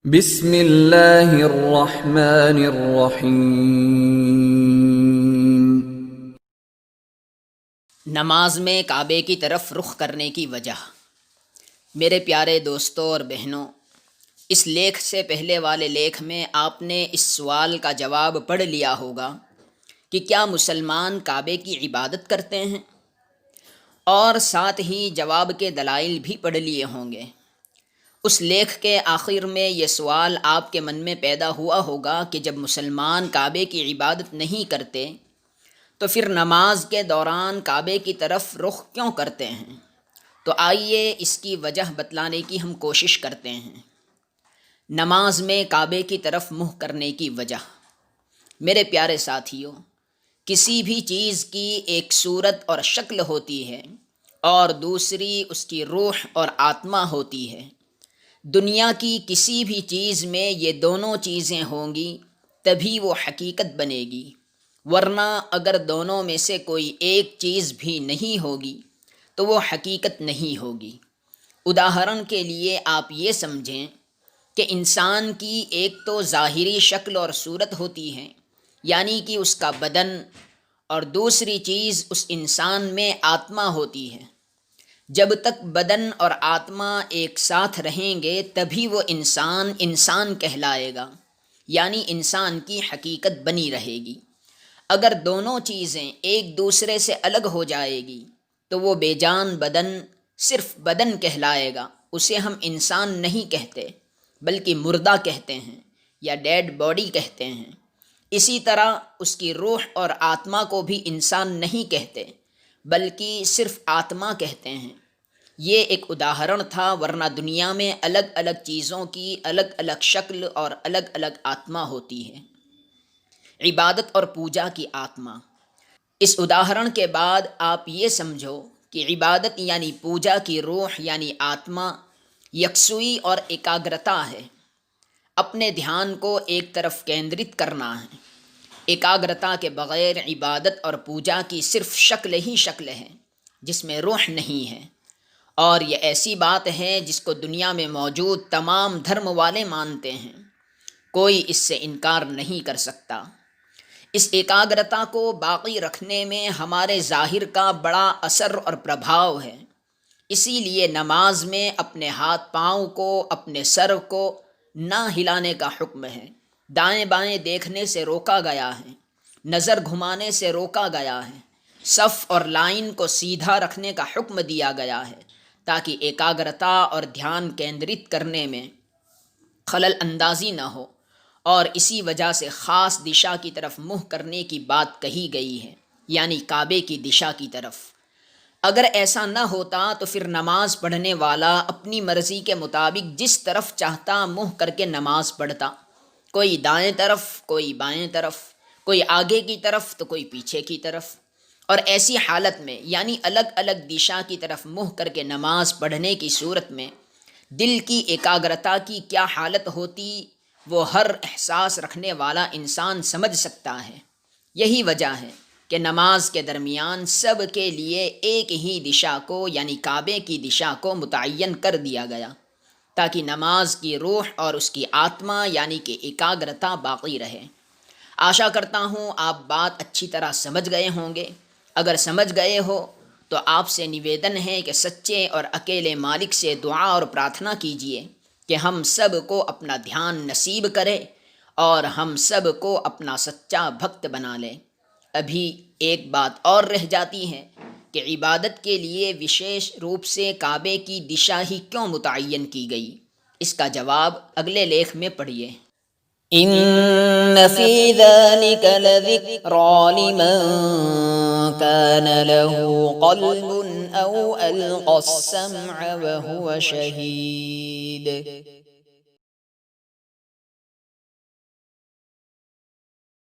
بسم اللہ الرحمن الرحیم۔ نماز میں کعبے کی طرف رخ کرنے کی وجہ۔ میرے پیارے دوستوں اور بہنوں، اس لیکھ سے پہلے والے لیکھ میں آپ نے اس سوال کا جواب پڑھ لیا ہوگا کہ کیا مسلمان کعبے کی عبادت کرتے ہیں، اور ساتھ ہی جواب کے دلائل بھی پڑھ لیے ہوں گے۔ اس لیکھ کے آخر میں یہ سوال آپ کے من میں پیدا ہوا ہوگا کہ جب مسلمان کعبے کی عبادت نہیں کرتے تو پھر نماز کے دوران کعبے کی طرف رخ کیوں کرتے ہیں؟ تو آئیے اس کی وجہ بتلانے کی ہم کوشش کرتے ہیں۔ نماز میں کعبے کی طرف منہ کرنے کی وجہ۔ میرے پیارے ساتھیوں، کسی بھی چیز کی ایک صورت اور شکل ہوتی ہے اور دوسری اس کی روح اور آتما ہوتی ہے۔ دنیا کی کسی بھی چیز میں یہ دونوں چیزیں ہوں گی تبھی وہ حقیقت بنے گی، ورنہ اگر دونوں میں سے کوئی ایک چیز بھی نہیں ہوگی تو وہ حقیقت نہیں ہوگی۔ اداہرن کے لیے آپ یہ سمجھیں کہ انسان کی ایک تو ظاہری شکل اور صورت ہوتی ہے، یعنی کہ اس کا بدن، اور دوسری چیز اس انسان میں آتما ہوتی ہے۔ جب تک بدن اور آتما ایک ساتھ رہیں گے تبھی وہ انسان کہلائے گا، یعنی انسان کی حقیقت بنی رہے گی۔ اگر دونوں چیزیں ایک دوسرے سے الگ ہو جائے گی تو وہ بے جان بدن صرف بدن کہلائے گا، اسے ہم انسان نہیں کہتے بلکہ مردہ کہتے ہیں یا ڈیڈ باڈی کہتے ہیں۔ اسی طرح اس کی روح اور آتما کو بھی انسان نہیں کہتے بلکہ صرف آتما کہتے ہیں۔ یہ ایک اداہرن تھا، ورنہ دنیا میں الگ الگ چیزوں کی الگ الگ شکل اور الگ الگ آتما ہوتی ہے۔ عبادت اور پوجا کی آتما۔ اس اداہرن کے بعد آپ یہ سمجھو کہ عبادت یعنی پوجا کی روح یعنی آتما یکسوئی اور ایکاگرتا ہے، اپنے دھیان کو ایک طرف کیندرت کرنا ہے۔ ایکاگرتا کے بغیر عبادت اور پوجا کی صرف شکل ہی شکل ہے جس میں روح نہیں ہے، اور یہ ایسی بات ہے جس کو دنیا میں موجود تمام دھرم والے مانتے ہیں، کوئی اس سے انکار نہیں کر سکتا۔ اس ایکاگرتا کو باقی رکھنے میں ہمارے ظاہر کا بڑا اثر اور پربھاؤ ہے۔ اسی لیے نماز میں اپنے ہاتھ پاؤں کو، اپنے سر کو نہ ہلانے کا حکم ہے، دائیں بائیں دیکھنے سے روکا گیا ہے، نظر گھمانے سے روکا گیا ہے، صف اور لائن کو سیدھا رکھنے کا حکم دیا گیا ہے تاکہ ایکاگرتا اور دھیان کیندرت کرنے میں خلل اندازی نہ ہو، اور اسی وجہ سے خاص دشا کی طرف منہ کرنے کی بات کہی گئی ہے، یعنی کعبے کی دشا کی طرف۔ اگر ایسا نہ ہوتا تو پھر نماز پڑھنے والا اپنی مرضی کے مطابق جس طرف چاہتا منہ کر کے نماز پڑھتا، کوئی دائیں طرف، کوئی بائیں طرف، کوئی آگے کی طرف تو کوئی پیچھے کی طرف۔ اور ایسی حالت میں یعنی الگ الگ دشا کی طرف منہ کر کے نماز پڑھنے کی صورت میں دل کی ایکاگرتا کی کیا حالت ہوتی وہ ہر احساس رکھنے والا انسان سمجھ سکتا ہے۔ یہی وجہ ہے کہ نماز کے درمیان سب کے لیے ایک ہی دشا کو یعنی کعبے کی دشا کو متعین کر دیا گیا تاکہ نماز کی روح اور اس کی آتما یعنی کہ ایکاگرتا باقی رہے۔ آشا کرتا ہوں آپ بات اچھی طرح سمجھ گئے ہوں گے۔ اگر سمجھ گئے ہو تو آپ سے نویدن ہے کہ سچے اور اکیلے مالک سے دعا اور پرارتھنا کیجیے کہ ہم سب کو اپنا دھیان نصیب کرے اور ہم سب کو اپنا سچا بھکت بنا لے۔ ابھی ایک بات اور رہ جاتی ہے کہ عبادت کے لیے وشیش روپ سے کعبے کی دشا ہی کیوں متعین کی گئی؟ اس کا جواب اگلے لیکھ میں پڑھیے۔ ان فی ذلک لذکری لمن کان له قلب او القى السمع وهو شہید۔